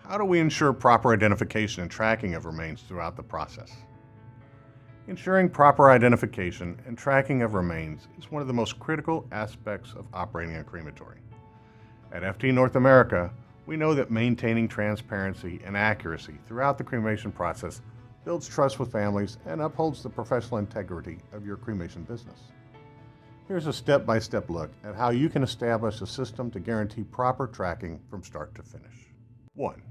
How do we ensure proper identification and tracking of remains throughout the process? Ensuring proper identification and tracking of remains is one of the most critical aspects of operating a crematory. At FT North America, we know that maintaining transparency and accuracy throughout the cremation process builds trust with families and upholds the professional integrity of your cremation business. Here's a step-by-step look at how you can establish a system to guarantee proper tracking from start to finish. 1.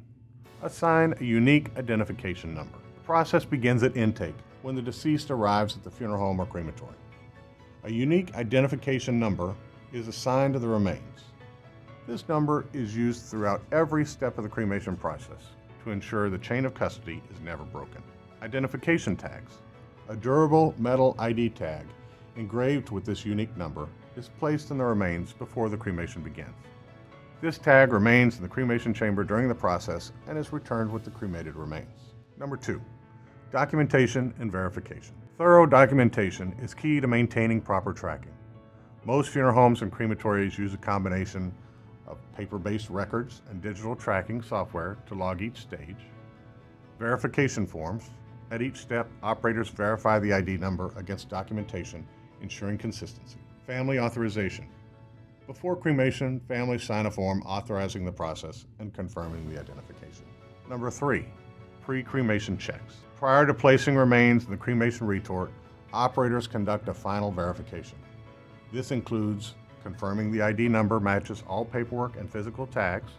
Assign a unique identification number. The process begins at intake when the deceased arrives at the funeral home or crematory. A unique identification number is assigned to the remains. This number is used throughout every step of the cremation process to ensure the chain of custody is never broken. Identification tags. A durable metal ID tag engraved with this unique number is placed in the remains before the cremation begins. This tag remains in the cremation chamber during the process and is returned with the cremated remains. Number 2. Documentation and verification. Thorough documentation is key to maintaining proper tracking. Most funeral homes and crematories use a combination of paper-based records and digital tracking software to log each stage. Verification forms. At each step, operators verify the ID number against documentation, ensuring consistency. Family authorization. Before cremation, families sign a form authorizing the process and confirming the identification. Number 3, pre-cremation checks. Prior to placing remains in the cremation retort, operators conduct a final verification. This includes confirming the ID number matches all paperwork and physical tags,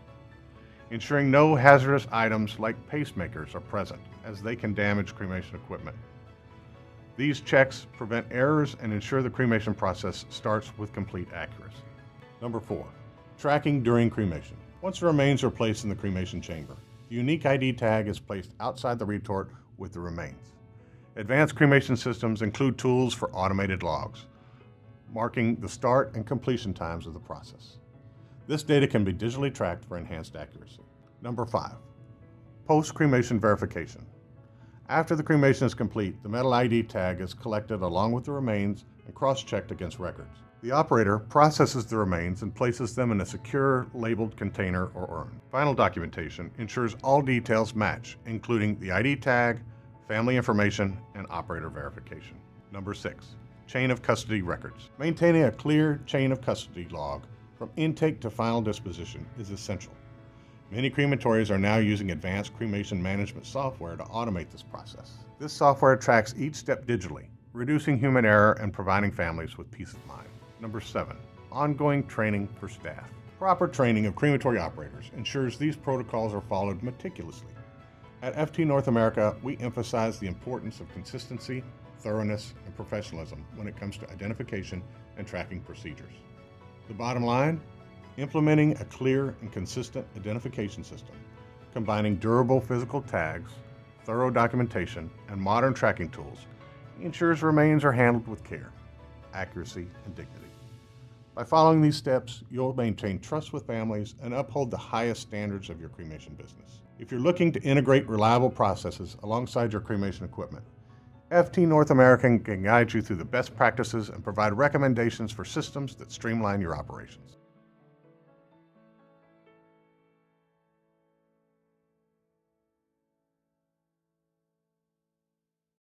ensuring no hazardous items like pacemakers are present, as they can damage cremation equipment. These checks prevent errors and ensure the cremation process starts with complete accuracy. Number 4, tracking during cremation. Once the remains are placed in the cremation chamber, the unique ID tag is placed outside the retort with the remains. Advanced cremation systems include tools for automated logs, marking the start and completion times of the process. This data can be digitally tracked for enhanced accuracy. Number 5, post-cremation verification. After the cremation is complete, the metal ID tag is collected along with the remains and cross-checked against records. The operator processes the remains and places them in a secure labeled container or urn. Final documentation ensures all details match, including the ID tag, family information, and operator verification. Number 6, chain of custody records. Maintaining a clear chain of custody log from intake to final disposition is essential. Many crematories are now using advanced cremation management software to automate this process. This software tracks each step digitally, reducing human error and providing families with peace of mind. Number 7, ongoing training for staff. Proper training of crematory operators ensures these protocols are followed meticulously. At FT North America, we emphasize the importance of consistency, thoroughness, and professionalism when it comes to identification and tracking procedures. The bottom line? Implementing a clear and consistent identification system, combining durable physical tags, thorough documentation, and modern tracking tools, ensures remains are handled with care, accuracy, and dignity. By following these steps, you'll maintain trust with families and uphold the highest standards of your cremation business. If you're looking to integrate reliable processes alongside your cremation equipment, FT North America can guide you through the best practices and provide recommendations for systems that streamline your operations.